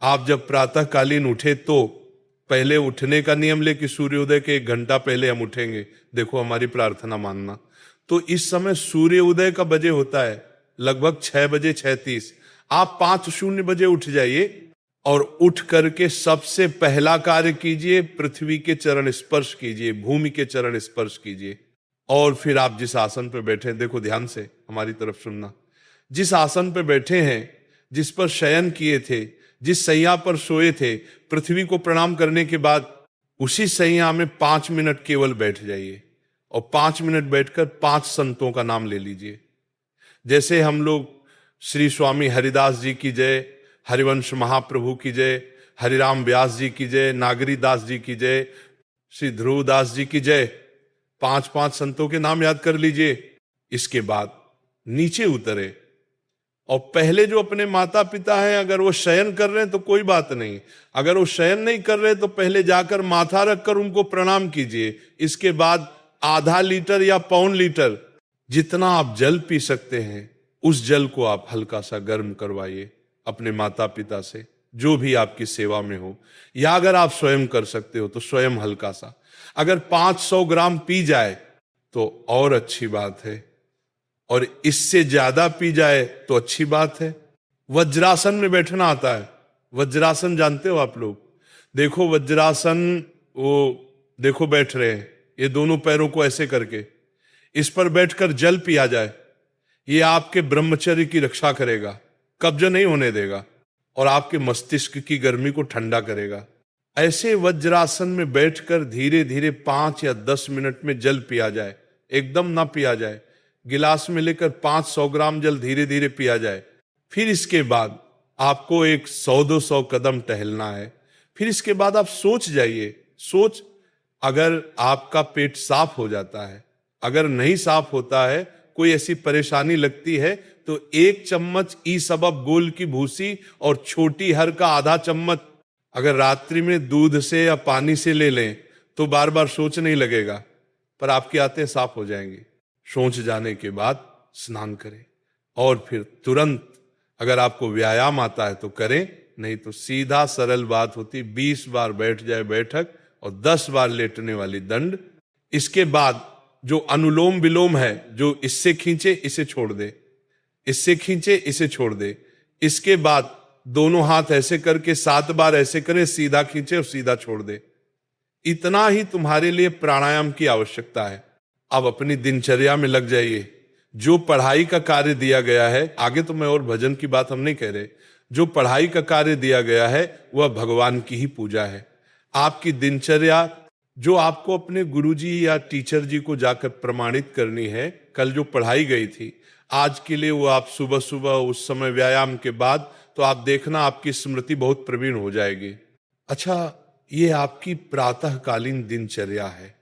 आप जब प्रातःकालीन उठे तो पहले उठने का नियम ले कि सूर्योदय के 1 घंटा पहले हम उठेंगे, देखो हमारी प्रार्थना मानना। तो इस समय सूर्योदय का बजे होता है लगभग 6 बजे 6:30। आप 5:00 उठ जाइए और उठ करके सबसे पहला कार्य कीजिए, पृथ्वी के चरण स्पर्श कीजिए, भूमि के चरण स्पर्श कीजिए। और फिर आप जिस आसन पर बैठे हैं, देखो ध्यान से हमारी तरफ सुनना, जिस आसन पर बैठे हैं, जिस पर शयन किए थे, जिस सैया पर सोए थे, पृथ्वी को प्रणाम करने के बाद उसी सैया में 5 मिनट केवल बैठ जाइए और 5 मिनट बैठकर 5 संतों का नाम ले लीजिए। जैसे हम लोग श्री स्वामी हरिदास जी की जय, हरिवंश महाप्रभु की जय, हरिराम व्यास जी की जय, नागरी दास जी की जय, श्री ध्रुवदास जी की जय, 5-5 संतों के नाम याद कर लीजिए। इसके बाद नीचे उतरे और पहले जो अपने माता पिता हैं, अगर वो शयन कर रहे हैं तो कोई बात नहीं, अगर वो शयन नहीं कर रहे तो पहले जाकर माथा रखकर उनको प्रणाम कीजिए। इसके बाद आधा लीटर या 1.25 लीटर जितना आप जल पी सकते हैं, उस जल को आप हल्का सा गर्म करवाइए अपने माता पिता से, जो भी आपकी सेवा में हो, या अगर आप स्वयं कर सकते हो तो स्वयं हल्का सा। अगर 500 ग्राम पी जाए तो और अच्छी बात है, और इससे ज्यादा पी जाए तो अच्छी बात है। वज्रासन में बैठना आता है, वज्रासन जानते हो आप लोग? देखो वज्रासन, वो देखो बैठ रहे हैं, ये दोनों पैरों को ऐसे करके, इस पर बैठकर जल पिया जाए, ये आपके ब्रह्मचर्य की रक्षा करेगा, कब्ज नहीं होने देगा और आपके मस्तिष्क की गर्मी को ठंडा करेगा। ऐसे वज्रासन में बैठकर धीरे धीरे 5 या 10 मिनट में जल पिया जाए, एकदम ना पिया जाए, गिलास में लेकर 500 ग्राम जल धीरे धीरे पिया जाए। फिर इसके बाद आपको एक 100-200 कदम टहलना है। फिर इसके बाद आप सोच जाइए, सोच, अगर आपका पेट साफ हो जाता है, अगर नहीं साफ होता है, कोई ऐसी परेशानी लगती है, तो 1 चम्मच ईसबब गोल की भूसी और छोटी हर का आधा चम्मच अगर रात्रि में दूध से या पानी से ले लें तो बार बार सोच नहीं लगेगा, पर आपकी आंतें साफ हो जाएंगी। सोच जाने के बाद स्नान करें और फिर तुरंत, अगर आपको व्यायाम आता है तो करें, नहीं तो सीधा सरल बात होती, 20 बार बैठ जाए बैठक और 10 बार लेटने वाली दंड। इसके बाद जो अनुलोम विलोम है, जो इससे खींचे इसे छोड़ दे, इससे खींचे इसे छोड़ दे, इसके बाद दोनों हाथ ऐसे करके 7 बार ऐसे करें, सीधा खींचे और सीधा छोड़ दे। इतना ही तुम्हारे लिए प्राणायाम की आवश्यकता है। अब अपनी दिनचर्या में लग जाइए। जो पढ़ाई का कार्य दिया गया है, आगे तो मैं और भजन की बात हम नहीं कह रहे, जो पढ़ाई का कार्य दिया गया है वह भगवान की ही पूजा है। आपकी दिनचर्या जो आपको अपने गुरुजी या टीचर जी को जाकर प्रमाणित करनी है, कल जो पढ़ाई गई थी, आज के लिए वो आप सुबह सुबह उस समय व्यायाम के बाद, तो आप देखना आपकी स्मृति बहुत प्रवीण हो जाएगी। अच्छा, ये आपकी प्रातःकालीन दिनचर्या है।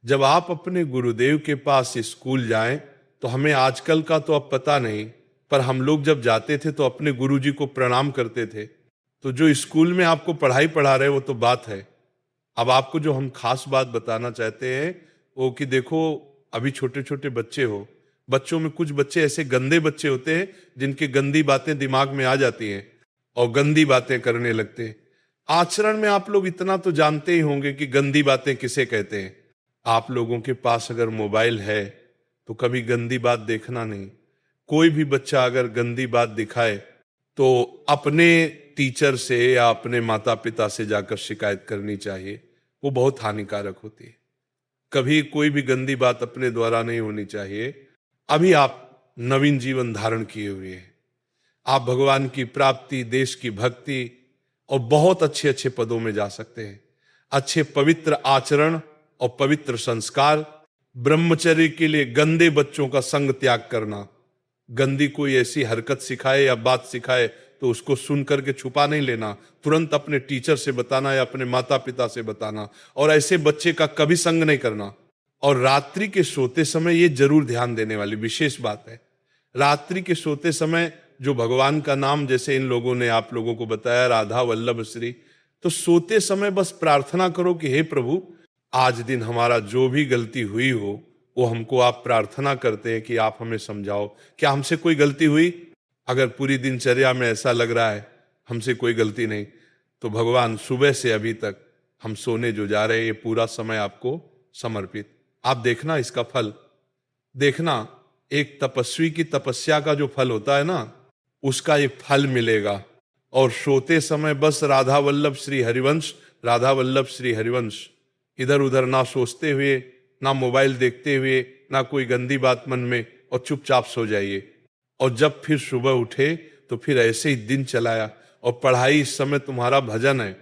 जब आप अपने गुरुदेव के पास स्कूल जाएं, तो हमें आजकल का तो अब पता नहीं, पर हम लोग जब जाते थे तो अपने गुरुजी को प्रणाम करते थे। तो जो स्कूल में आपको पढ़ाई पढ़ा रहे वो तो बात है। अब आपको जो हम खास बात बताना चाहते हैं वो कि देखो, अभी छोटे छोटे बच्चे हो, बच्चों में कुछ बच्चे ऐसे गंदे बच्चे होते हैं जिनकी गंदी बातें दिमाग में आ जाती हैं और गंदी बातें करने लगते हैं। आचरण में आप लोग इतना तो जानते ही होंगे कि गंदी बातें किसे कहते हैं। आप लोगों के पास अगर मोबाइल है तो कभी गंदी बात देखना नहीं। कोई भी बच्चा अगर गंदी बात दिखाए तो अपने टीचर से या अपने माता पिता से जाकर शिकायत करनी चाहिए, वो बहुत हानिकारक होती है। कभी कोई भी गंदी बात अपने द्वारा नहीं होनी चाहिए। अभी आप नवीन जीवन धारण किए हुए हैं, आप भगवान की प्राप्ति, देश की भक्ति और बहुत अच्छे अच्छे पदों में जा सकते हैं। अच्छे पवित्र आचरण और पवित्र संस्कार, ब्रह्मचर्य के लिए गंदे बच्चों का संग त्याग करना। गंदी कोई ऐसी हरकत सिखाए या बात सिखाए तो उसको सुन करके छुपा नहीं लेना, तुरंत अपने टीचर से बताना या अपने माता पिता से बताना, और ऐसे बच्चे का कभी संग नहीं करना। और रात्रि के सोते समय ये जरूर ध्यान देने वाली विशेष बात है, रात्रि के सोते समय जो भगवान का नाम, जैसे इन लोगों ने आप लोगों को बताया राधा वल्लभ श्री, तो सोते समय बस प्रार्थना करो कि हे प्रभु, आज दिन हमारा जो भी गलती हुई हो वो हमको आप प्रार्थना करते हैं कि आप हमें समझाओ, क्या हमसे कोई गलती हुई? अगर पूरी दिनचर्या में ऐसा लग रहा है हमसे कोई गलती नहीं। तो भगवान सुबह से अभी तक हम सोने जो जा रहे हैं, ये पूरा समय आपको समर्पित। आप देखना इसका फल, देखना एक तपस्वी की तपस्या का जो फल होता है ना, उसका एक फल मिलेगा। और सोते समय बस राधा वल्लभ श्री हरिवंश, राधा वल्लभ श्री हरिवंश, इधर उधर ना सोचते हुए, ना मोबाइल देखते हुए, ना कोई गंदी बात मन में, और चुपचाप सो जाइए। और जब फिर सुबह उठे तो फिर ऐसे ही दिन चलाया। और पढ़ाई, इस समय तुम्हारा भजन है,